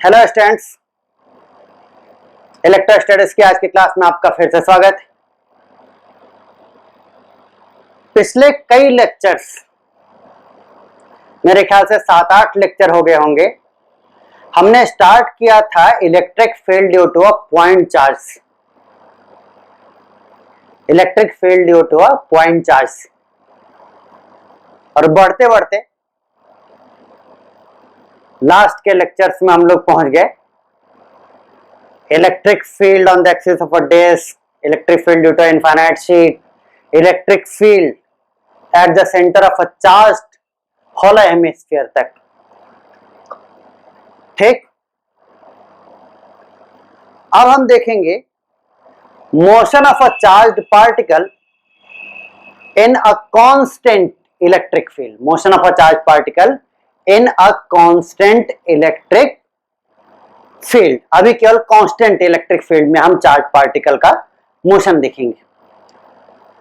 Hello students, electrostatics की आज की क्लास में आपका फिर से स्वागत है। पिछले कई लेक्चर्स, मेरे ख्याल से 7-8 लेक्चर हो गए होंगे, हमने स्टार्ट किया था electric field due to a point charge. Electric field due to a point charge, और बढ़ते बढ़ते लास्ट के लेक्चर्स में हम लोग पहुंच गए electric field on the axis of a disc, electric field due to infinite sheet, electric field at the centre of a charged hollow hemisphere तक। ठीक, अब हम देखेंगे motion of a charged particle in a constant electric field. Motion of a charge particle in a constant electric field. अभी केवल constant electric field में हम charge particle का मोशन देखेंगे,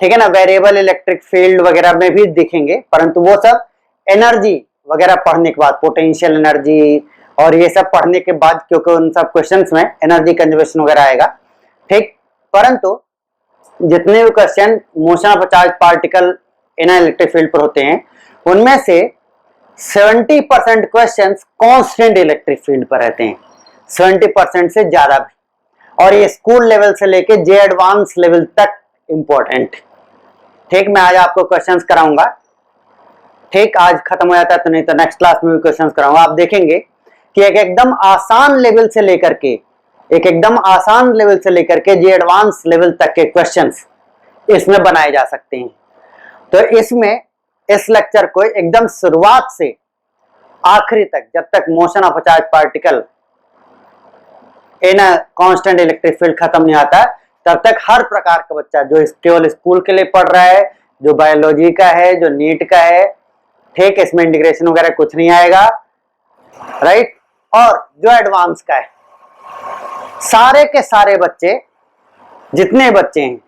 ठीक है ना। वेरिएबल इलेक्ट्रिक फील्ड वगैरह में भी दिखेंगे, परंतु वो सब एनर्जी वगैरह पढ़ने के बाद, पोटेंशियल एनर्जी और ये सब पढ़ने के बाद, क्योंकि उन सब क्वेश्चंस में एनर्जी कंजर्वेशन वगैरह आएगा। ठीक, परंतु जितने भी question motion of charge particle in electric field पर होते हैं, उनमें से 70% क्वेश्चन कांस्टेंट इलेक्ट्रिक फील्ड पर रहते हैं, 70% से ज्यादा भी, और ये स्कूल लेवल से लेके जे एडवांस लेवल तक इंपॉर्टेंट। ठीक, मैं आज आपको क्वेश्चंस कराऊंगा। ठीक, आज खत्म हो जाता है तो नहीं तो नेक्स्ट क्लास में भी क्वेश्चंस कराऊंगा। आप देखेंगे कि एक एकदम आसान लेवल से लेकर के जे एडवांस लेवल तक के क्वेश्चंस इसमें बनाए जा सकते हैं। तो इसमें इस लेक्चर को एकदम शुरुआत से आखिरी तक, जब तक motion of charge particle in constant electric field खत्म नहीं आता, तब तक हर प्रकार का बच्चा जो केवल स्कूल के लिए पढ़ रहा है, जो बायोलॉजी का है, जो नीट का है, ठीक, इसमें इंटीग्रेशन वगैरह कुछ नहीं आएगा, राइट, और जो एडवांस का है, सारे के सारे बच्चे, जितने बच्चे हैं,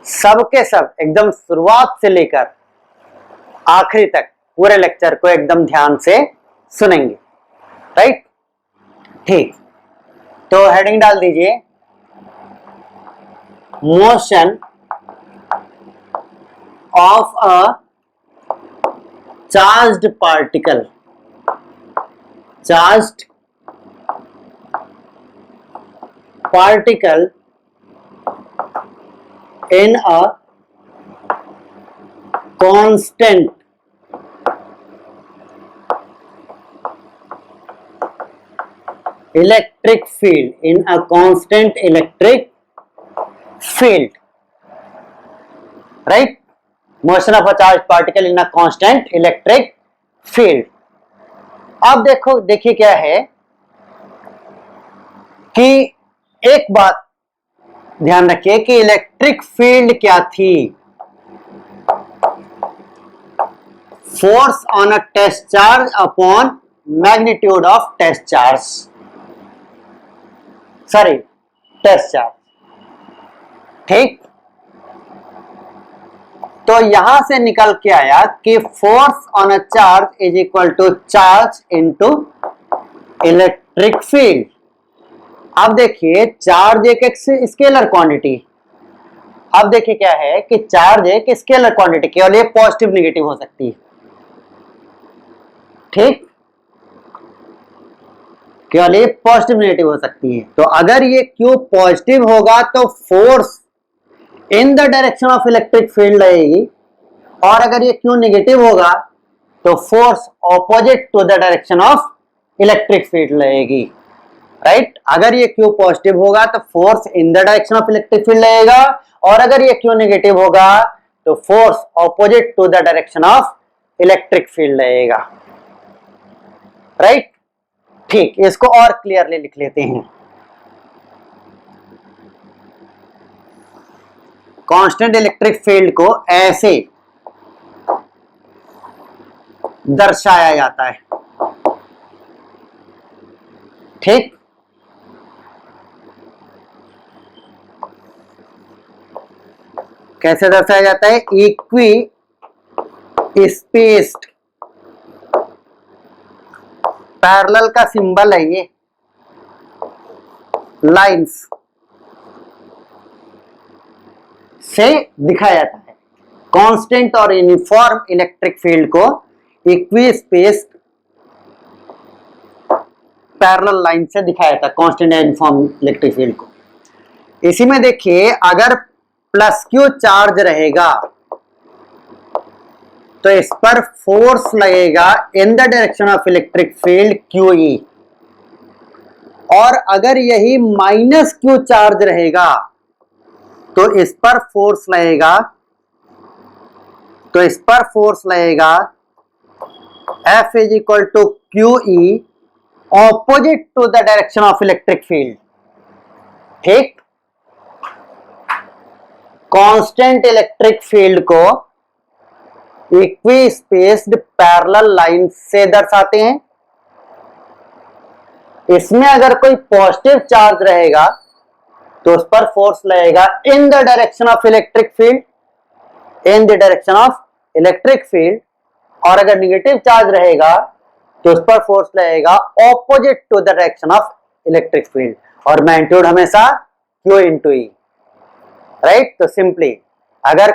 सब के सब एकदम शुरुआत से लेकर आखिरी तक पूरे लेक्चर को एकदम ध्यान से सुनेंगे, राइट। ठीक, तो हेडिंग डाल दीजिए motion of a charged particle in a constant electric field, right? Motion of a charged particle in a constant electric field. अब देखिए क्या है कि एक बात ध्यान रखिए कि इलेक्ट्रिक फील्ड क्या थी। Force on a test charge upon magnitude of test charge, ठीक। तो यहां से निकल के आया कि force on a charge is equal to charge into electric field. अब देखिए चार्ज एक स्केलर क्वांटिटी। अब देखिए क्या है कि चार्ज एक स्केलर क्वांटिटी, केवल ये पॉजिटिव निगेटिव हो सकती है, ठीक, केवल ये पॉजिटिव निगेटिव हो सकती है। तो अगर ये क्यू पॉजिटिव होगा तो force in the direction of electric field रहेगी, और अगर ये क्यू नेगेटिव होगा तो force opposite to the direction of electric field रहेगी, राइट। अगर ये क्यू पॉजिटिव होगा तो force in the direction of electric field रहेगा, और अगर ये क्यू नेगेटिव होगा तो force opposite to the direction of electric field रहेगा, राइट। ठीक, इसको और क्लियरली लिख लेते हैं। कांस्टेंट इलेक्ट्रिक फील्ड को ऐसे दर्शाया जाता है, ठीक। कैसे दर्शाया जाता है? इक्वी स्पेस्ड पैरेलल का सिंबल है ये, लाइंस से दिखाया जाता है। कांस्टेंट और यूनिफॉर्म इलेक्ट्रिक फील्ड को इक्वी स्पेस्ड पैरेलल लाइन से दिखाया जाता है, कांस्टेंट और यूनिफॉर्म इलेक्ट्रिक फील्ड को। इसी में देखिए, अगर प्लस क्यू चार्ज रहेगा तो इस पर फोर्स लगेगा in the direction of electric field Q E, और अगर यही माइनस क्यू चार्ज रहेगा तो इस पर फोर्स लगेगा, F is equal to Q E opposite to the direction of electric field. ठीक, कांस्टेंट इलेक्ट्रिक फील्ड को इक्वी स्पेस्ड पैरेलल लाइन से दर्शाते हैं। इसमें अगर कोई पॉजिटिव चार्ज रहेगा तो उस पर फोर्स लगेगा in the direction of electric field, और अगर निगेटिव चार्ज रहेगा तो उस पर फोर्स लगेगा opposite to the direction of electric field, और मैग्नीट्यूड हमेशा Q इंटू ई, राइट। तो सिंपली अगर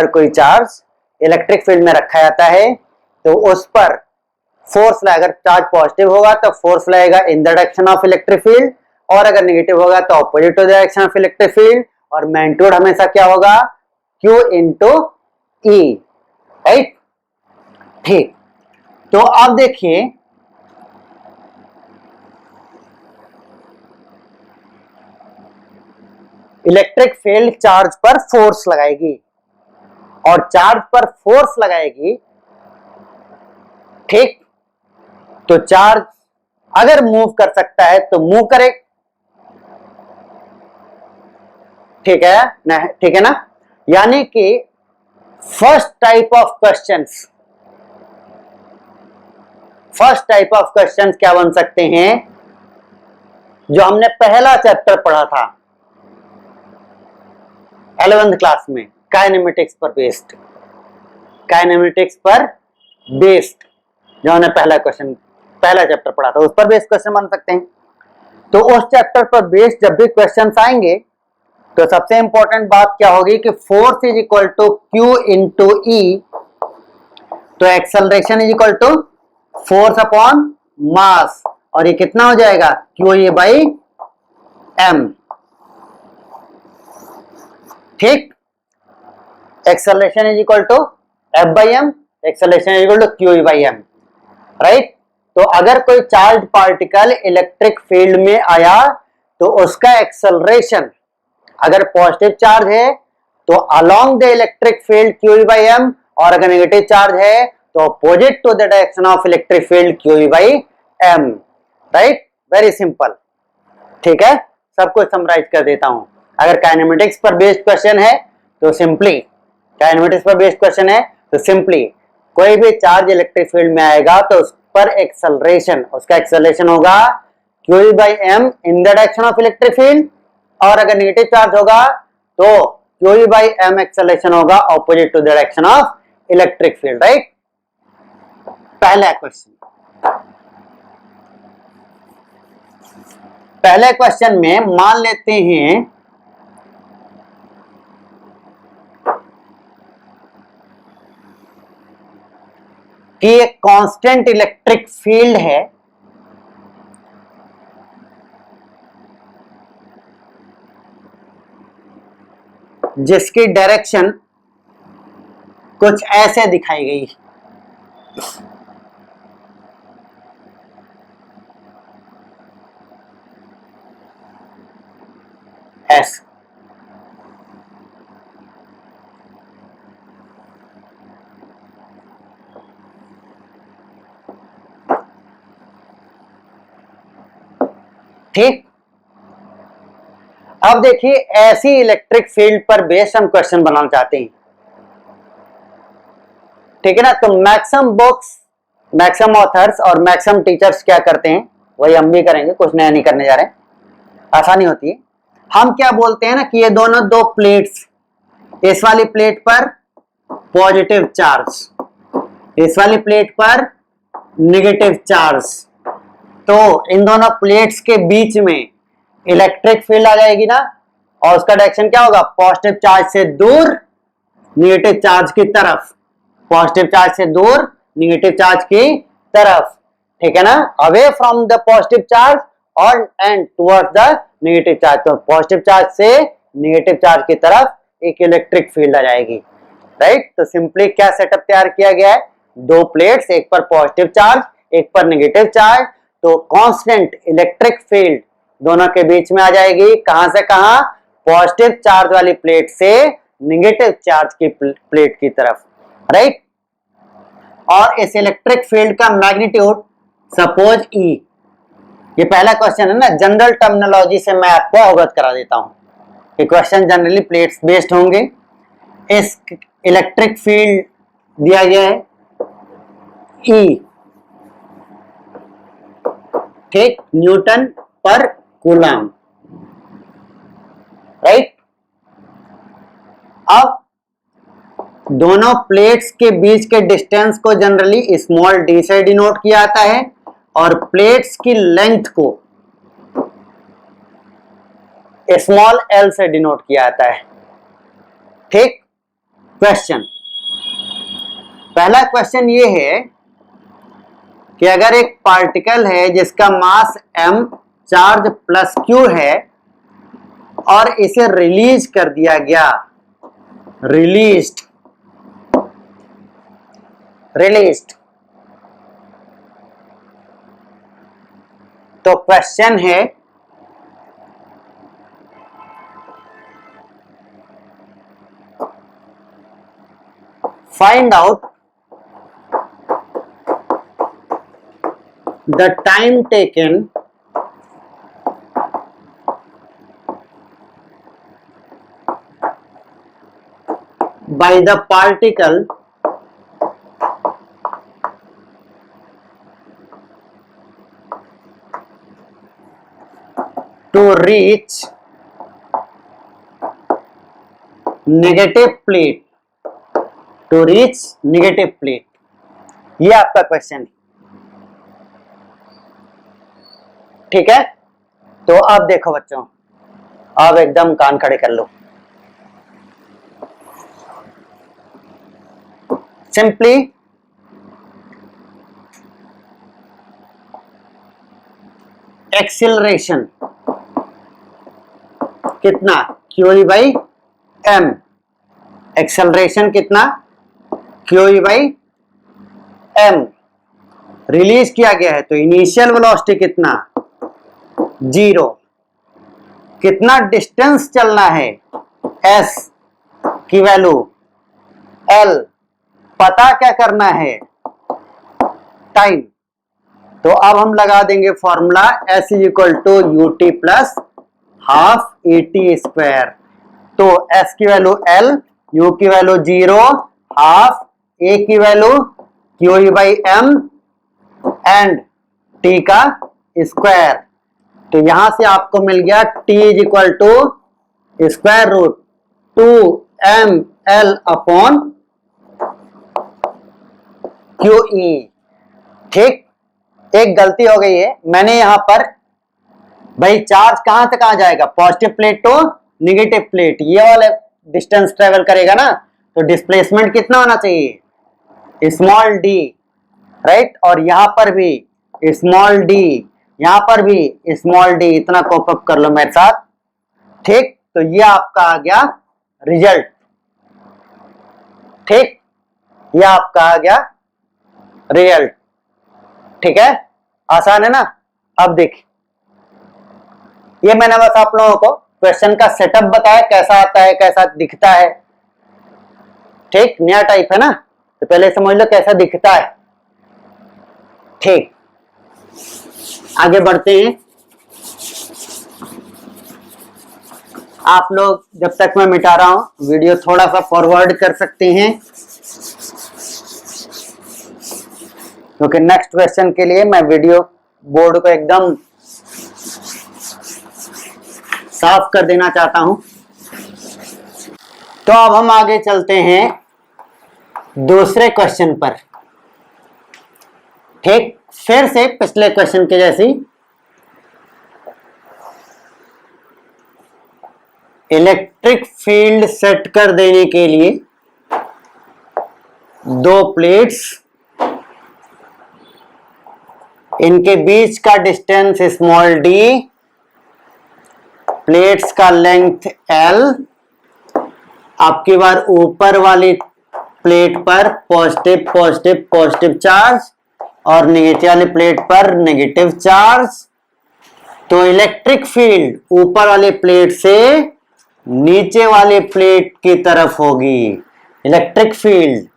कोई चार्ज इलेक्ट्रिक फील्ड में रखा जाता है तो उस पर फोर्स लगेगा, अगर चार्ज पॉजिटिव होगा तो फोर्स लगेगा in the direction of electric field, और अगर नेगेटिव होगा तो opposite to the direction of electric field, और मैग्नीट्यूड हमेशा क्या होगा, Q इंटू ई, राइट। ठीक, तो अब देखिए इलेक्ट्रिक फील्ड चार्ज पर फोर्स लगाएगी, और चार्ज पर फोर्स लगाएगी, ठीक। तो चार्ज अगर मूव कर सकता है तो मूव करे, ठीक है ना। यानी कि फर्स्ट टाइप ऑफ क्वेश्चंस क्या बन सकते हैं, जो हमने पहला चैप्टर पढ़ा था 11th क्लास में, काइनेमेटिक्स पर बेस्ड जो हमने पहला चैप्टर पढ़ा था, उस पर बेस्ड क्वेश्चन बन सकते हैं। तो उस चैप्टर पर बेस्ड जब भी क्वेश्चंस आएंगे तो सबसे इंपॉर्टेंट बात क्या होगी कि force is equal to Q into E, तो acceleration is equal to force upon mass, और ये कितना हो जाएगा, QE बाई m। ठीक, acceleration is equal to F by m, acceleration is equal to QE by m, right. तो अगर कोई चार्ज पार्टिकल इलेक्ट्रिक फील्ड में आया तो उसका एक्सेलरेशन, अगर पॉजिटिव चार्ज है तो along the electric field QE by m, और अगर नेगेटिव चार्ज है तो opposite to the direction of electric field QE by m, right. Very simple, ठीक है। सब कुछ समराइज कर देता हूं। अगर काइनेमेटिक्स पर बेस्ड क्वेश्चन है तो सिंपली कोई भी चार्ज इलेक्ट्रिक फील्ड में आएगा तो उस पर उसका एक्सेलरेशन होगा QE by m in the direction of electric field, और अगर नेगेटिव चार्ज होगा तो QE बाई m एक्सेलरेशन होगा opposite to the direction of electric field, right. पहले क्वेश्चन में मान लेते हैं कि एक कांस्टेंट इलेक्ट्रिक फील्ड है, जिसकी डायरेक्शन कुछ ऐसे दिखाई गई। ऐसे ठीक। अब देखिए, ऐसी इलेक्ट्रिक फील्ड पर बेस्ड हम क्वेश्चन बनाना चाहते हैं, ठीक है ना। तो मैक्सिमम ऑथर्स और मैक्सिमम टीचर्स क्या करते हैं वही हम भी करेंगे, कुछ नया नहीं करने जा रहे हैं, आसानी होती है। हम क्या बोलते हैं ना कि ये दोनों दो प्लेट्स, इस वाली प्लेट पर पॉजिटिव चार्ज, इस वाली प्लेट पर नेगेटिव चार्ज, तो इन दोनों प्लेट्स के बीच में इलेक्ट्रिक फील्ड आ जाएगी ना, और उसका डायरेक्शन क्या होगा, पॉजिटिव चार्ज से दूर नेगेटिव चार्ज की तरफ, पॉजिटिव चार्ज से दूर नेगेटिव चार्ज की तरफ, ठीक है ना, away from the positive charge और and towards the negative charge. तो पॉजिटिव चार्ज से नेगेटिव चार्ज की तरफ एक इलेक्ट्रिक फील्ड आ जाएगी, राइट। तो सिंपली क्या सेटअप तैयार किया गया है, दो प्लेट्स, एक पर पॉजिटिव चार्ज एक पर नेगेटिव चार्ज, तो कांस्टेंट इलेक्ट्रिक फील्ड दोनों के बीच में आ जाएगी, कहां से कहां, पॉजिटिव चार्ज वाली प्लेट से नेगेटिव चार्ज की प्लेट की तरफ, राइट। और इस इलेक्ट्रिक फील्ड का मैग्नीट्यूड सपोज E, ये पहला क्वेश्चन है ना, जनरल टर्मिनोलॉजी से मैं आपको अवगत करा देता हूं, ये क्वेश्चन जनरली प्लेट्स बेस्ड होंगे। इस इलेक्ट्रिक फील्ड दिया गया है E, ठीक, न्यूटन पर कूलम, राइट। अब दोनों प्लेट्स के बीच के डिस्टेंस को जनरली स्मॉल d से डिनोट किया जाता है और प्लेट्स की लेंथ को स्मॉल l से डिनोट किया जाता है, ठीक। क्वेश्चन, पहला क्वेश्चन ये है कि अगर एक पार्टिकल है जिसका मास m, चार्ज प्लस q है और इसे रिलीज कर दिया गया, रिलीज्ड, तो क्वेश्चन है find out the time taken by the particle to reach negative plate, to reach negative plate, ये आपका क्वेश्चन है, ठीक है। तो अब देखो बच्चों, अब एकदम कान खड़े कर लो, सिंपली एक्सिलरेशन कितना, QE बाई m, एक्सेलरेशन कितना, QE बाई m, रिलीज किया गया है तो इनिशियल वेलोसिटी कितना, 0, कितना डिस्टेंस चलना है, s की वैल्यू l, पता क्या करना है, टाइम। तो अब हम लगा देंगे formula S is equal to UT plus half AT square. तो S की वैल्यू L, U की वैल्यू 0, हाफ, A की value QE by M and T का स्क्वायर। तो यहां से आपको मिल गया T is equal to square root 2mL upon QE, ठीक। एक गलती हो गई है, मैंने यहां पर भाई चार्ज कहां से कहां जाएगा, positive plate to negative plate, ये वाला डिस्टेंस ट्रेवल करेगा ना, तो डिस्प्लेसमेंट कितना होना चाहिए, स्मॉल d, राइट। और यहां पर भी स्मॉल d, यहां पर भी स्मॉल d, इतना कॉप अप कर लो मेरे साथ, ठीक। तो ये आपका आ गया रिजल्ट, ठीक, ये आपका आ गया रिजल्ट, ठीक है, आसान है ना। अब देखिए, ये मैंने बस आप लोगों को क्वेश्चन का सेटअप बताया, कैसा आता है, कैसा दिखता है, ठीक, नया टाइप है ना, तो पहले समझ लो कैसा दिखता है, ठीक। आगे बढ़ते हैं, आप लोग जब तक मैं मिटा रहा हूं वीडियो थोड़ा सा फॉरवर्ड कर सकते हैं, क्योंकि नेक्स्ट क्वेश्चन के लिए मैं वीडियो बोर्ड को एकदम साफ कर देना चाहता हूं। तो अब हम आगे चलते हैं दूसरे क्वेश्चन पर। ठीक, फिर से पिछले क्वेश्चन के जैसी इलेक्ट्रिक फील्ड सेट कर देने के लिए दो प्लेट्स, इनके बीच का डिस्टेंस स्मॉल डी, प्लेट्स का लेंथ एल, आपकी बार ऊपर वाली प्लेट पर पॉजिटिव पॉजिटिव पॉजिटिव चार्ज और नीचे वाली प्लेट पर नेगेटिव चार्ज। तो इलेक्ट्रिक फील्ड ऊपर वाली प्लेट से नीचे वाली प्लेट की तरफ होगी। इलेक्ट्रिक फील्ड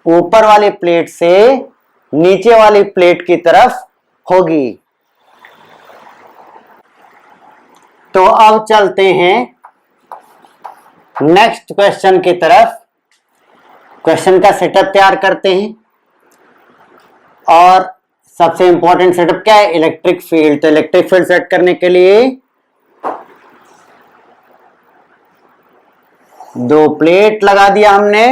ऊपर वाली प्लेट से नीचे वाली प्लेट की तरफ होगी। तो अब चलते हैं नेक्स्ट क्वेश्चन की तरफ। क्वेश्चन का सेटअप तैयार करते हैं और सबसे इंपॉर्टेंट सेटअप क्या है? Electric field. तो इलेक्ट्रिक फील्ड सेट करने के लिए दो प्लेट लगा दिया हमने,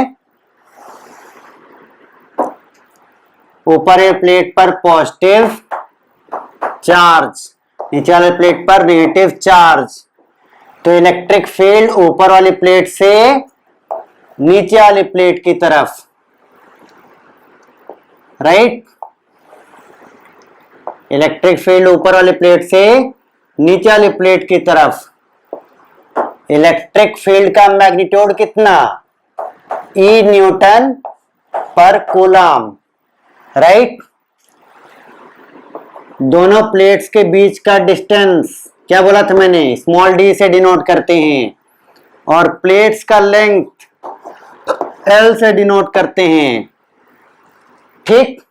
ऊपर प्लेट पर पॉजिटिव चार्ज, नीचे वाले प्लेट पर नेगेटिव चार्ज। तो इलेक्ट्रिक फील्ड ऊपर वाली प्लेट से नीचे वाली प्लेट की तरफ, राइट। इलेक्ट्रिक फील्ड ऊपर वाली प्लेट से नीचे वाली प्लेट की तरफ। इलेक्ट्रिक फील्ड का मैग्नीट्यूड कितना? ई न्यूटन पर कूलम, राइट। दोनों प्लेट्स के बीच का डिस्टेंस क्या बोला था मैंने? स्मॉल डी से डिनोट करते हैं और प्लेट्स का लेंथ एल से डिनोट करते हैं, ठीक,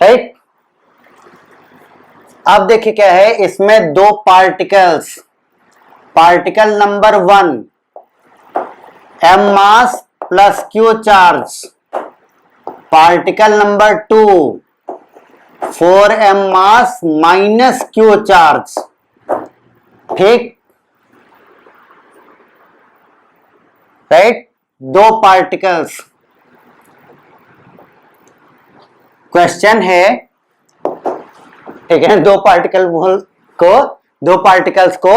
राइट। अब देखिए क्या है इसमें, दो particles, particle number 1 m mass plus q charge, particle number 2 4m मास माइनस q चार्ज, ठीक, राइट। दो पार्टिकल्स। क्वेश्चन है, ठीक है, दो पार्टिकल्स को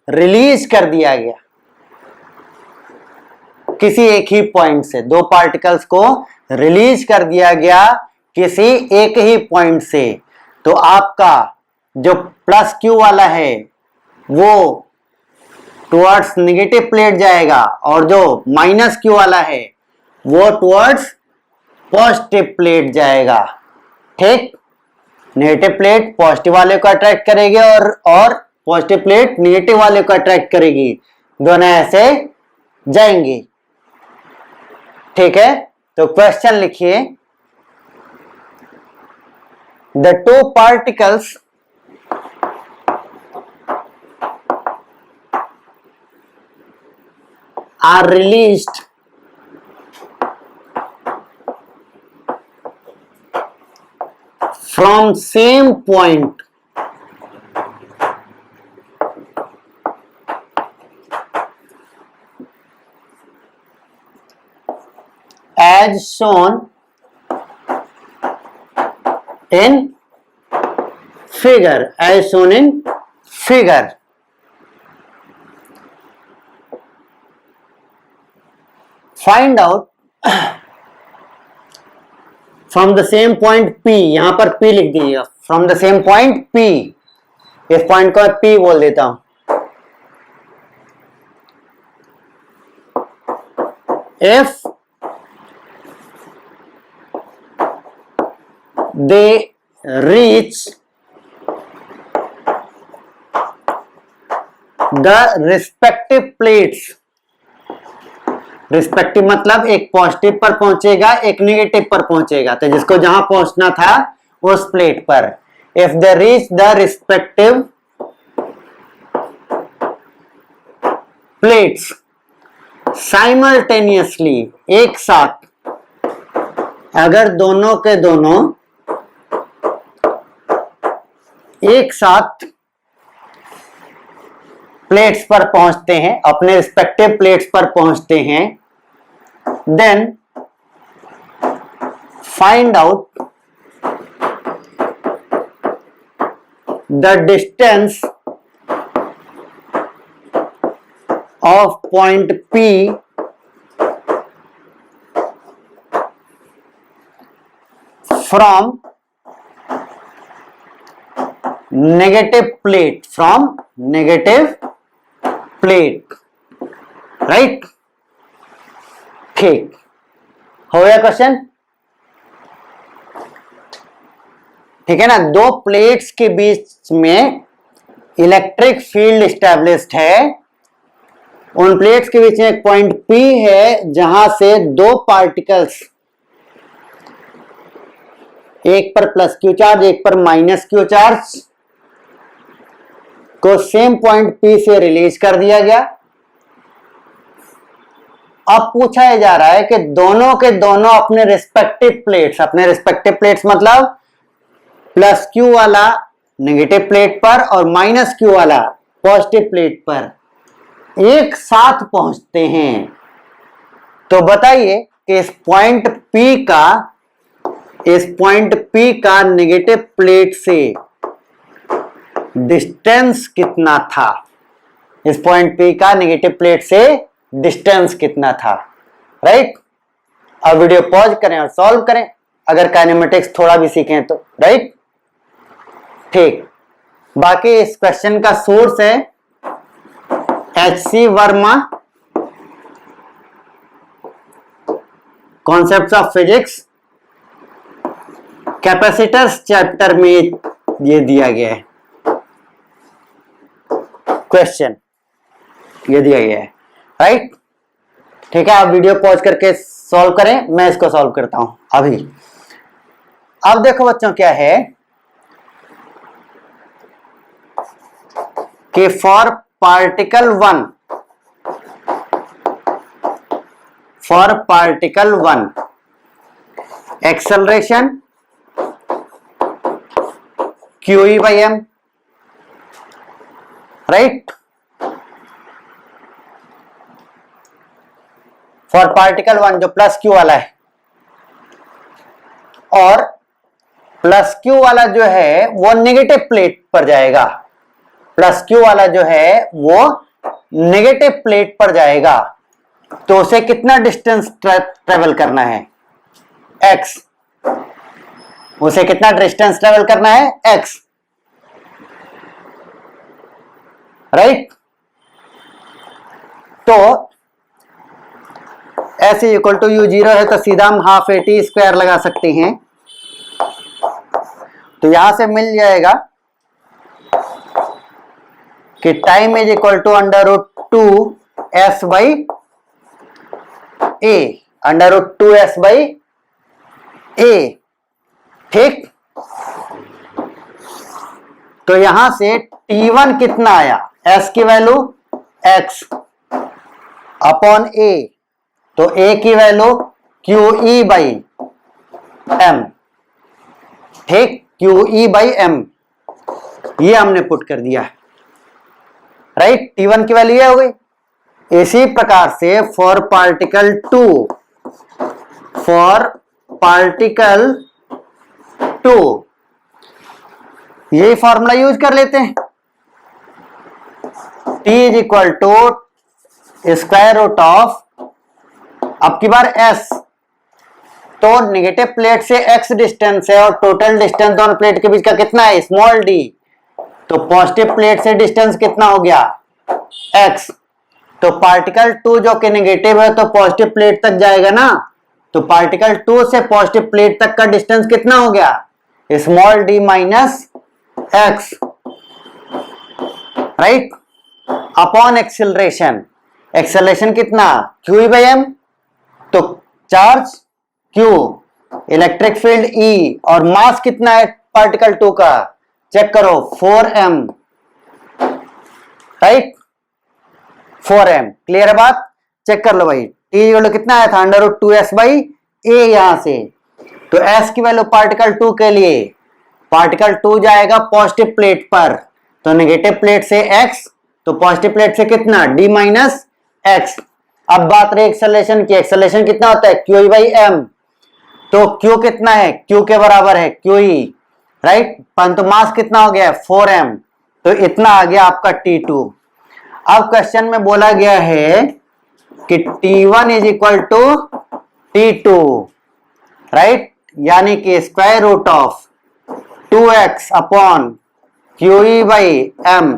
रिलीज कर दिया गया किसी एक ही पॉइंट से। दो पार्टिकल्स को रिलीज कर दिया गया किसी एक ही पॉइंट से। तो आपका जो प्लस क्यू वाला है वो टुवर्ड्स नेगेटिव प्लेट जाएगा और जो माइनस क्यू वाला है वो टुवर्ड्स पॉजिटिव प्लेट जाएगा, ठीक। नेगेटिव प्लेट पॉजिटिव वाले को अट्रैक्ट करेगी और पॉजिटिव प्लेट नेगेटिव वाले को अट्रैक्ट करेगी, दोनों ऐसे जाएंगी, ठीक है। तो क्वेश्चन लिखिए, the two particles are released from same point as shown in figure, as shown in figure. Find out from the same point P, यहां पर P लिख दीजिएगा, from the same point P, इस पॉइंट को मैं P बोल देता हूं। If they reach the respective plates, respective मतलब एक पॉजिटिव पर पहुंचेगा एक नेगेटिव पर पहुंचेगा, तो जिसको जहां पहुंचना था उस प्लेट पर। If they reach the respective plates simultaneously, एक साथ, अगर दोनों के दोनों एक साथ प्लेट्स पर पहुंचते हैं, अपने रिस्पेक्टिव प्लेट्स पर पहुंचते हैं, then find out the distance of point P from negative plate, right. ठीक, हो गया क्वेश्चन। ठीक है ना, दो प्लेट्स के बीच में इलेक्ट्रिक फील्ड एस्टैब्लिश्ड है। उन प्लेट्स के बीच में एक पॉइंट P है जहां से दो पार्टिकल्स, एक पर प्लस Q चार्ज, एक पर माइनस Q चार्ज, को सेम पॉइंट P से रिलीज कर दिया गया। अब पूछा जा रहा है कि दोनों के दोनों अपने रिस्पेक्टिव प्लेट्स मतलब प्लस Q वाला नेगेटिव प्लेट पर और माइनस Q वाला पॉजिटिव प्लेट पर एक साथ पहुंचते हैं। तो बताइए कि इस पॉइंट P का नेगेटिव प्लेट से डिस्टेंस कितना था। इस पॉइंट P का नेगेटिव प्लेट से डिस्टेंस कितना था, राइट। अब वीडियो पॉज करें और सॉल्व करें, अगर काइनेमेटिक्स थोड़ा भी सीखें तो, राइट। ठीक, बाकी इस क्वेश्चन का सोर्स है H.C. Verma, concepts of physics, capacitors chapter में ये दिया गया है क्वेश्चन, ये दिया गया है, राइट। ठीक है, आप वीडियो पॉज करके सॉल्व करें, मैं इसको सॉल्व करता हूं अभी। अब देखो बच्चों क्या है कि for particle one acceleration QE/m, right. For particle 1 जो प्लस Q वाला है, और प्लस Q वाला जो है वो नेगेटिव प्लेट पर जाएगा, प्लस Q वाला जो है वो नेगेटिव प्लेट पर जाएगा। तो उसे कितना डिस्टेंस ट्रेवल करना है, x। उसे कितना डिस्टेंस ट्रेवल करना है, x, राइट। तो S इक्वल टू u0 है, तो सीधा हम हाफ AT² लगा सकते हैं। तो यहां से मिल जाएगा कि time is equal to √2s by a, √2s by a, ठीक। तो यहां से T1 कितना आया, s की वैल्यू x अपॉन a, तो a की वैल्यू QE/m, ठीक, QE/m ये हमने पुट कर दिया, राइट। T1 की वैल्यू ये हो गई। इसी प्रकार से फॉर पार्टिकल 2 यही फॉर्मूला यूज कर लेते हैं, T is equal to square root of, अब की बार S, तो नेगेटिव प्लेट से x डिस्टेंस है और टोटल डिस्टेंस दोनों प्लेट के बीच का कितना है, स्मॉल d। तो पॉजिटिव प्लेट से डिस्टेंस कितना हो गया, x। तो पार्टिकल 2 जो कि नेगेटिव है तो पॉजिटिव प्लेट तक जाएगा ना, तो पार्टिकल 2 से पॉजिटिव प्लेट तक का डिस्टेंस कितना हो गया, small d minus x, right, upon acceleration. Acceleration कितना, QE/m, तो charge Q, electric field E, और मास कितना है पार्टिकल 2 का, चेक करो 4m, राइट, 4m। क्लियर है बात, चेक कर लो भाई। T कितना आया था, √2s बाई a, यहां से तो s की वैल्यू पार्टिकल 2 के लिए, पार्टिकल 2 जाएगा पॉजिटिव प्लेट पर, तो नेगेटिव प्लेट से x, तो पॉजिटिव प्लेट से कितना, d माइनस x। अब बात रही एक्सेलरेशन की, एक्सेलरेशन कितना होता है, QE/m, तो Q कितना है, Q के बराबर है QE, राइट, परंतु मास कितना हो गया है 4m, तो इतना आ गया आपका T2। अब क्वेश्चन में बोला गया है कि T1 is equal to T2, right, यानी कि square root of 2x upon QE by m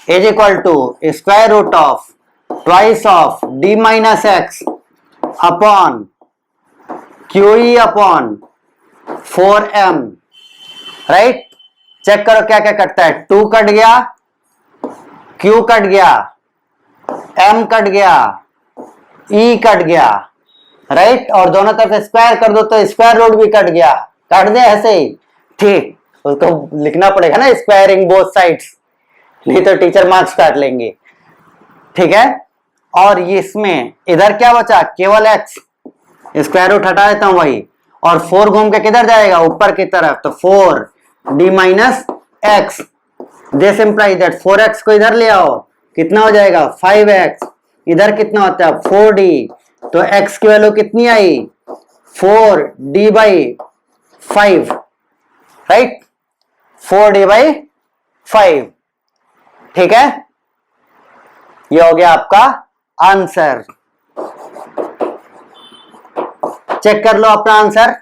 is equal to square root of twice of d minus X upon QE upon 4m, right. Check करो क्या क्या कटता है, 2 cut गया, Q cut गया, M cut गया, E कट गया, right, और दोनों तरफ स्क्वायर कर दो तो स्क्वायर रूट भी कट गया, काट दे ऐसे ही, ठीक, उसको लिखना पड़ेगा ना स्क्वायरिंग बोथ साइड्स, नहीं तो टीचर मार्क्स काट लेंगे, ठीक है। और इसमें इधर क्या बचा, केवल x, स्क्वायर रूट हटा देता हूं वही, और 4 घूम के किधर जाएगा, ऊपर की तरफ, तो 4d minus x, this implies that 4x को इधर ले आओ, कितना हो जाएगा 5x, इधर कितना होता है 4d, तो x की वैल्यू कितनी आई 4d by 5, right, 4d by 5, ठीक है। ये हो गया आपका आंसर, चेक कर लो अपना आंसर,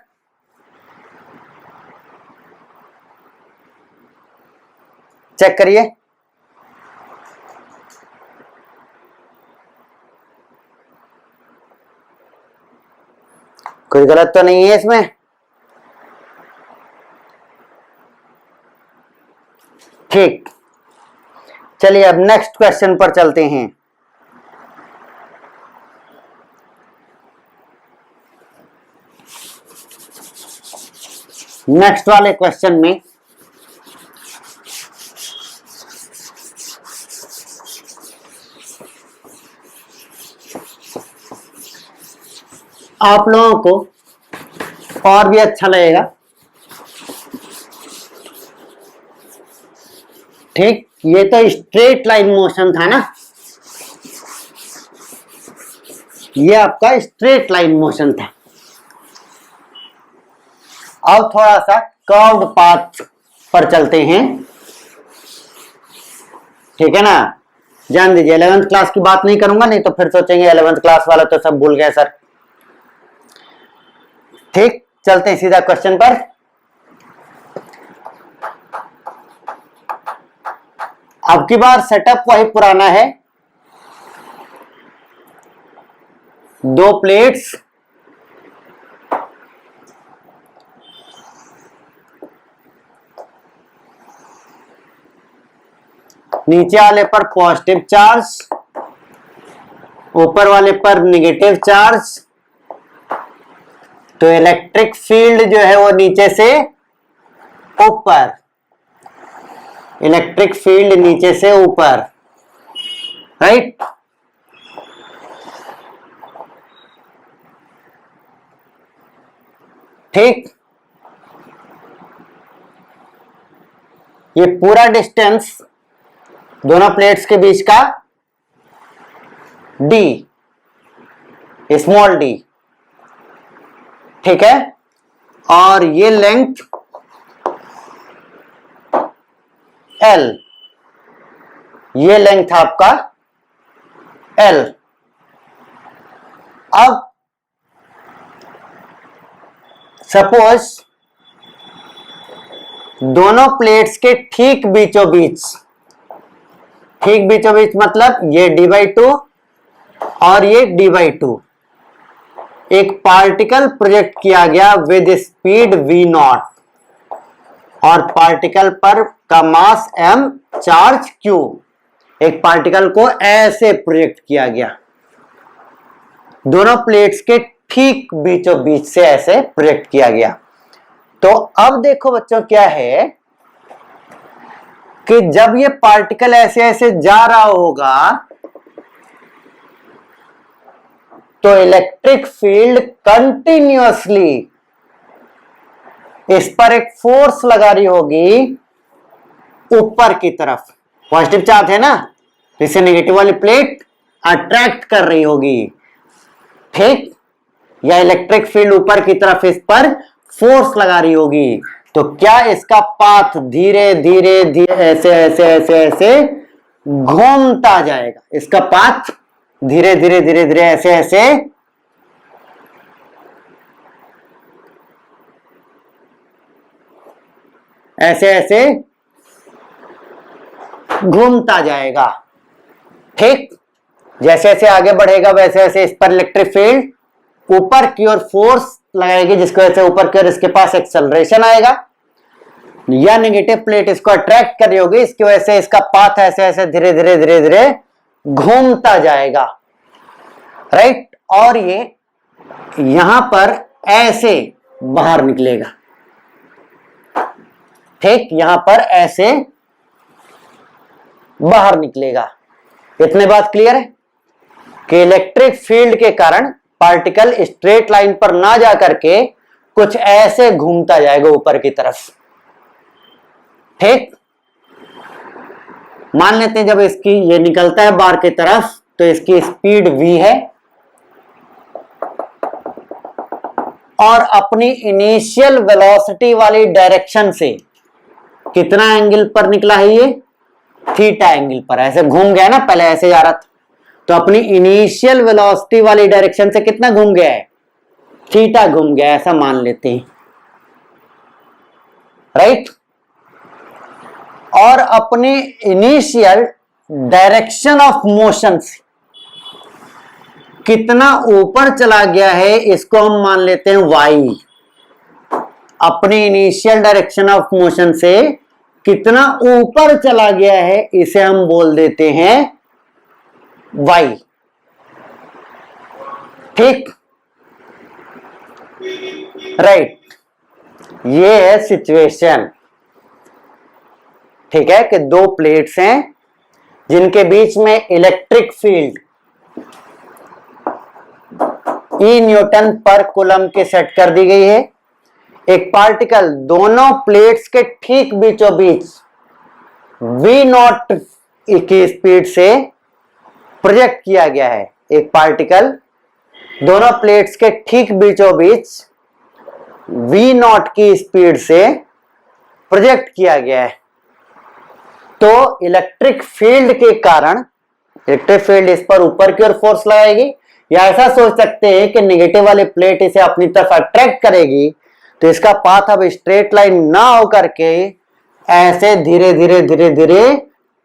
चेक करिए, कोई गलत तो नहीं है इसमें, ठीक। चलिए अब नेक्स्ट क्वेश्चन पर चलते हैं। नेक्स्ट वाले क्वेश्चन में आप लोगों को और भी अच्छा लगेगा, ठीक। ये तो स्ट्रेट लाइन मोशन था ना, ये आपका स्ट्रेट लाइन मोशन था। अब थोड़ा सा कर्व्ड पाथ पर चलते हैं, ठीक है ना। ध्यान दीजिए, 11th क्लास की बात नहीं करूंगा, नहीं तो फिर सोचेंगे 11th क्लास वाला तो सब भूल गए सर, ठीक। चलते हैं सीधा क्वेश्चन पर। अब की बार सेटअप वही पुराना है, 2 प्लेट्स, नीचे वाले पर पॉजिटिव चार्ज, ऊपर वाले पर नेगेटिव चार्ज, तो इलेक्ट्रिक फील्ड जो है वो नीचे से ऊपर, इलेक्ट्रिक फील्ड नीचे से ऊपर, राइट। ठीक, ये पूरा डिस्टेंस दोनों प्लेट्स के बीच का d, स्मॉल d, ठीक है, और ये लेंथ L, ये लेंथ आपका L। अब सपोज दोनों प्लेट्स के ठीक बीचों बीच, ठीक बीचों बीच मतलब ये d/2 और ये d/2, एक पार्टिकल प्रोजेक्ट किया गया विद स्पीड v0 और पार्टिकल पर का मास m, चार्ज q, एक पार्टिकल को ऐसे प्रोजेक्ट किया गया, दोनों प्लेट्स के ठीक बीचों बीच से ऐसे प्रोजेक्ट किया गया। तो अब देखो बच्चों क्या है कि जब ये पार्टिकल ऐसे ऐसे जा रहा होगा तो इलेक्ट्रिक फील्ड कंटिन्यूअसली इस पर एक फोर्स लगा रही होगी ऊपर की तरफ, पॉजिटिव चार्ज है ना, इसे नेगेटिव वाली प्लेट अट्रैक्ट कर रही होगी, ठीक, या इलेक्ट्रिक फील्ड ऊपर की तरफ इस पर फोर्स लगा रही होगी, तो क्या इसका पाथ धीरे धीरे धीरे ऐसे ऐसे ऐसे ऐसे घूमता जाएगा, इसका पाथ धीरे धीरे धीरे धीरे ऐसे ऐसे ऐसे ऐसे घूमता जाएगा। ठीक, जैसे जैसे आगे बढ़ेगा वैसे वैसे इस पर इलेक्ट्रिक फील्ड ऊपर की ओर फोर्स लगाएगी, जिसकी वजह से ऊपर की ओर इसके पास एक्सेलरेशन आएगा, या नेगेटिव प्लेट इसको अट्रैक्ट कर रही होगी, इसकी वजह से इसका पाथ ऐसे ऐसे धीरे धीरे धीरे धीरे घूमता जाएगा। राइट, और ये यहां पर ऐसे बाहर निकलेगा। ठीक, यहां पर ऐसे बाहर निकलेगा। इतने बात क्लियर है कि इलेक्ट्रिक फील्ड के कारण पार्टिकल स्ट्रेट लाइन पर ना जा करके कुछ ऐसे घूमता जाएगा ऊपर की तरफ। ठीक, मान लेते हैं जब इसकी ये निकलता है बाहर की तरफ तो इसकी स्पीड v है, और अपनी इनिशियल वेलोसिटी वाली डायरेक्शन से कितना एंगल पर निकला है ये, थीटा एंगल पर। ऐसे घूम गया ना, पहले ऐसे जा रहा था, तो अपनी इनिशियल वेलोसिटी वाली डायरेक्शन से कितना घूम गया है, थीटा घूम गया, ऐसा मान लेते हैं। राइट, और अपनी इनिशियल डायरेक्शन ऑफ मोशन से कितना ऊपर चला गया है, इसको हम मान लेते हैं y। अपनी इनिशियल डायरेक्शन ऑफ मोशन से कितना ऊपर चला गया है इसे हम बोल देते हैं y। ठीक, राइट, ये है सिचुएशन। ठीक है कि दो प्लेट्स हैं जिनके बीच में इलेक्ट्रिक फील्ड ई न्यूटन पर कूलम के सेट कर दी गई है। एक पार्टिकल दोनों प्लेट्स के ठीक बीचों बीच v नॉट की स्पीड से प्रोजेक्ट किया गया है। एक पार्टिकल दोनों प्लेट्स के ठीक बीचों बीच v नॉट की स्पीड से प्रोजेक्ट किया गया है। तो इलेक्ट्रिक फील्ड के कारण इलेक्ट्रिक फील्ड इस पर ऊपर की ओर फोर्स लगाएगी, या ऐसा सोच सकते हैं कि नेगेटिव वाली प्लेट इसे अपनी तरफ अट्रैक्ट करेगी, तो इसका पाथ अब स्ट्रेट लाइन ना हो करके ऐसे धीरे धीरे धीरे धीरे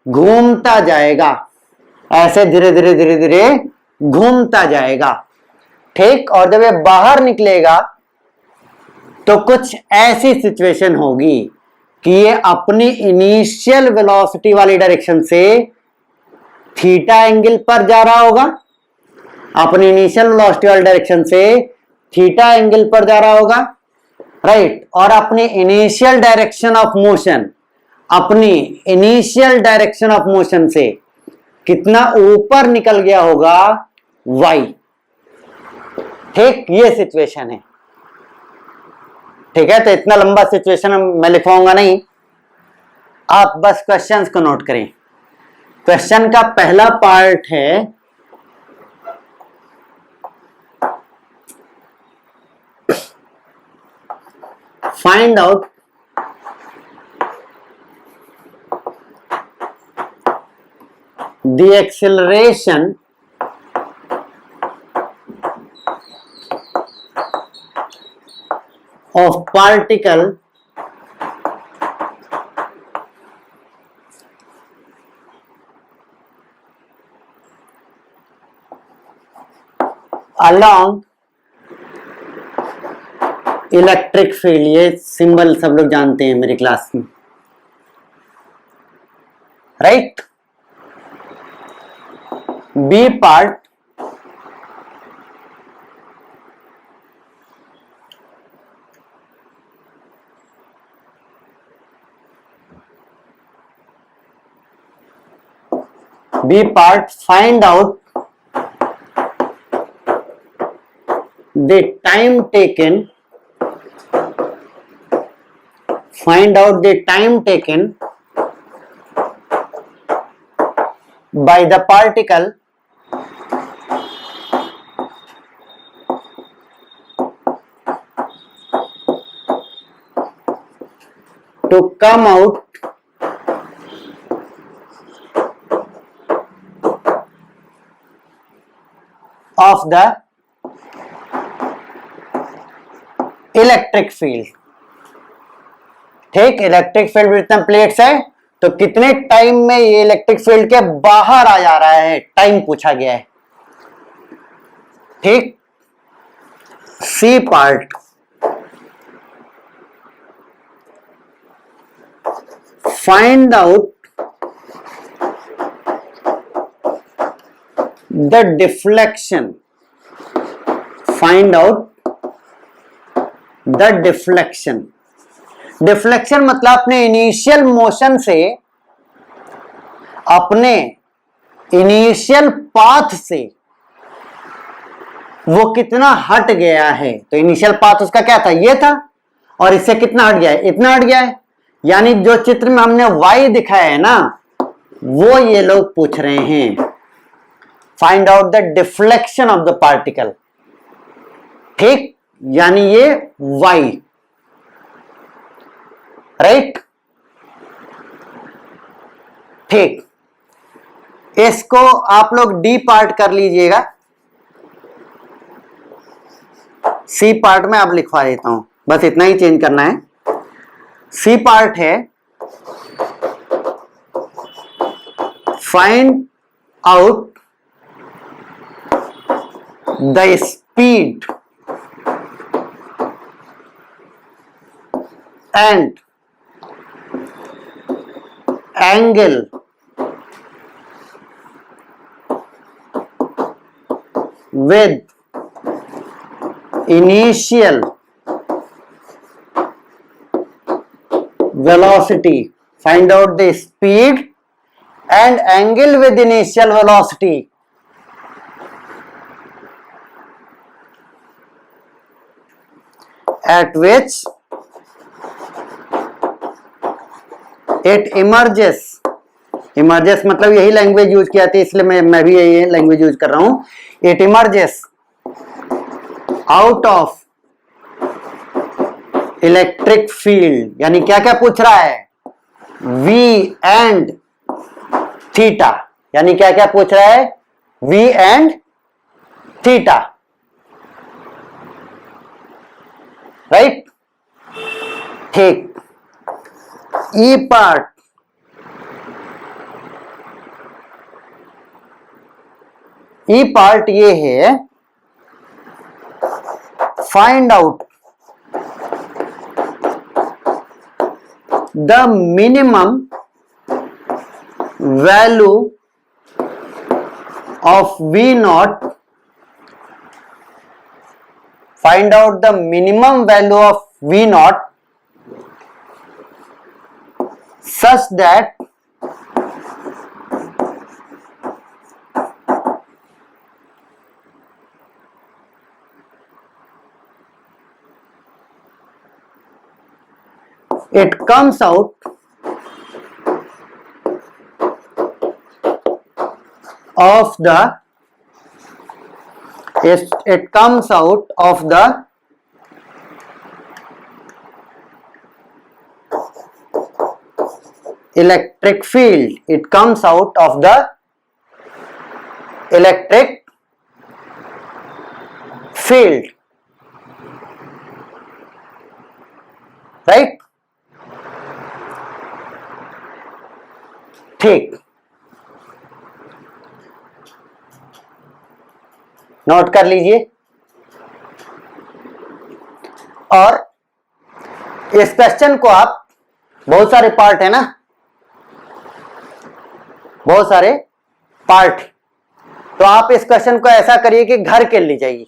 घूमता जाएगा, ऐसे धीरे धीरे धीरे धीरे घूमता जाएगा। ठीक, और जब ये बाहर निकलेगा तो कुछ ऐसी सिचुएशन होगी कि ये अपनी इनिशियल वेलोसिटी वाली डायरेक्शन से थीटा एंगल पर जा रहा होगा, अपनी इनिशियल वेलोसिटी वाली डायरेक्शन से थीटा एंगल पर जा रहा होगा। राइट, और अपनी इनिशियल डायरेक्शन ऑफ मोशन, अपनी इनिशियल डायरेक्शन ऑफ मोशन से कितना ऊपर निकल गया होगा, y। ठीक, ये सिचुएशन है। ठीक है, तो इतना लंबा सिचुएशन मैं लिखवाऊंगा नहीं, आप बस क्वेश्चंस को नोट करें। क्वेश्चन का पहला पार्ट है find out the acceleration of particle along electric field. ये सिंबल सब लोग जानते हैं मेरी क्लास में। Right, B part find out the time taken by the particle to come out of the electric field. ठीक, इलेक्ट्रिक फील्ड जितना plates है तो कितने टाइम में ये इलेक्ट्रिक फील्ड के बाहर आ जा रहा है, टाइम पूछा गया है। ठीक, C part, find out the deflection, find out the deflection. Deflection मतलब अपने इनिशियल मोशन से, अपने इनिशियल पाथ से वो कितना हट गया है। तो इनिशियल पाथ उसका क्या था, ये था, और इससे कितना हट गया है, इतना हट गया है। यानी जो चित्र में हमने y दिखाया है ना, वो ये लोग पूछ रहे हैं। Find out the deflection of the particle. ठीक, यानी ये y, राइट। ठीक, इसको आप लोग डी पार्ट कर लीजिएगा, सी पार्ट में आप लिखवा देता हूं, बस इतना ही चेंज करना है। सी पार्ट है find out the speed and angle with initial velocity. Find out the speed and angle with initial velocity. At which it emerges, emerges मतलब यही लैंग्वेज यूज किया था, इसलिए मैं भी यही लैंग्वेज यूज कर रहा हूं। It emerges out of electric field. यानी क्या क्या पूछ रहा है, V एंड थीटा। यानी क्या क्या पूछ रहा है, V एंड थीटा, राइट। ठीक, ई पार्ट, ई पार्ट ये है find out the minimum value of V naught, find out the minimum value of V naught such that it comes out of the, it comes out of the electric field, it comes out of the electric field, right। ठीक, note कर लीजिए। और इस question को आप, बहुत सारे part है ना, बहुत सारे पार्ट, तो आप इस क्वेश्चन को ऐसा करिए कि घर के ले जाइए,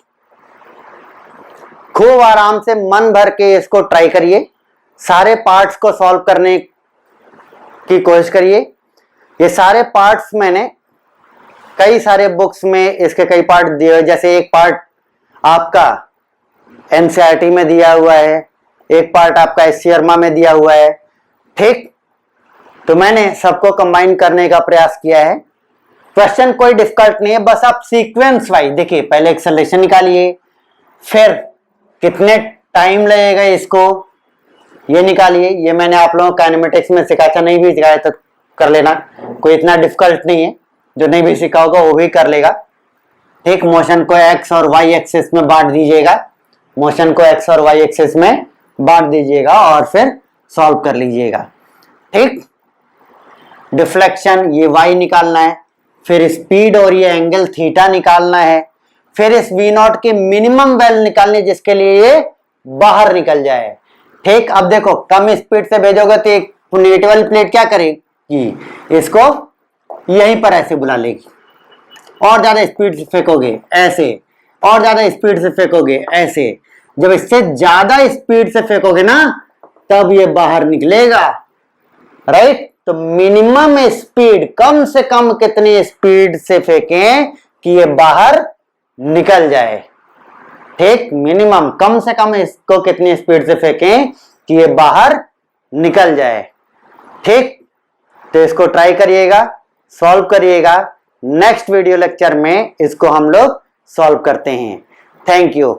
खूब आराम से मन भर के इसको ट्राई करिए, सारे पार्ट्स को सॉल्व करने की कोशिश करिए। ये सारे पार्ट्स मैंने कई सारे बुक्स में इसके कई पार्ट दिए हुए, जैसे एक पार्ट आपका एनसीईआरटी में दिया हुआ है, एक पार्ट आपका एस शर्मा में दिया हुआ है। ठीक, तो मैंने सबको कंबाइन करने का प्रयास किया है। क्वेश्चन कोई डिफिकल्ट नहीं है, बस आप सीक्वेंस वाइज देखिए, पहले एक सॉल्यूशन निकालिए, फिर कितने टाइम लगेगा इसको ये निकालिए, ये मैंने आप लोगों को काइनेमेटिक्स में सिखाया था, नहीं भी सिखाया तो कर लेना, कोई इतना डिफिकल्ट नहीं है, जो नहीं भी सीखा होगा वो भी कर लेगा। ठीक, मोशन को एक्स और वाई एक्सिस में बांट दीजिएगा, मोशन को एक्स और वाई एक्सिस में बांट दीजिएगा और फिर सॉल्व कर लीजिएगा। ठीक, डिफ्लेक्शन ये वाई निकालना है, फिर स्पीड और ये एंगल थीटा निकालना है, फिर इस वी नॉट के मिनिमम वैल्यू निकालनी है जिसके लिए ये बाहर निकल जाए। ठीक, अब देखो कम स्पीड से भेजोगे तो एक नेगेटिव वाली प्लेट क्या करेगी, इसको यहीं पर ऐसे बुला लेगी, और ज्यादा स्पीड से फेंकोगे ऐसे, और ज्यादा स्पीड से फेंकोगे ऐसे, जब इससे ज्यादा स्पीड से फेंकोगे ना तब ये बाहर निकलेगा। राइट, तो मिनिमम स्पीड, कम से कम कितनी स्पीड से फेंकें कि ये बाहर निकल जाए। ठीक, मिनिमम, कम से कम इसको कितनी स्पीड से फेंकें कि ये बाहर निकल जाए। ठीक, तो इसको ट्राई करिएगा, सॉल्व करिएगा। नेक्स्ट वीडियो लेक्चर में इसको हम लोग सॉल्व करते हैं। Thank you.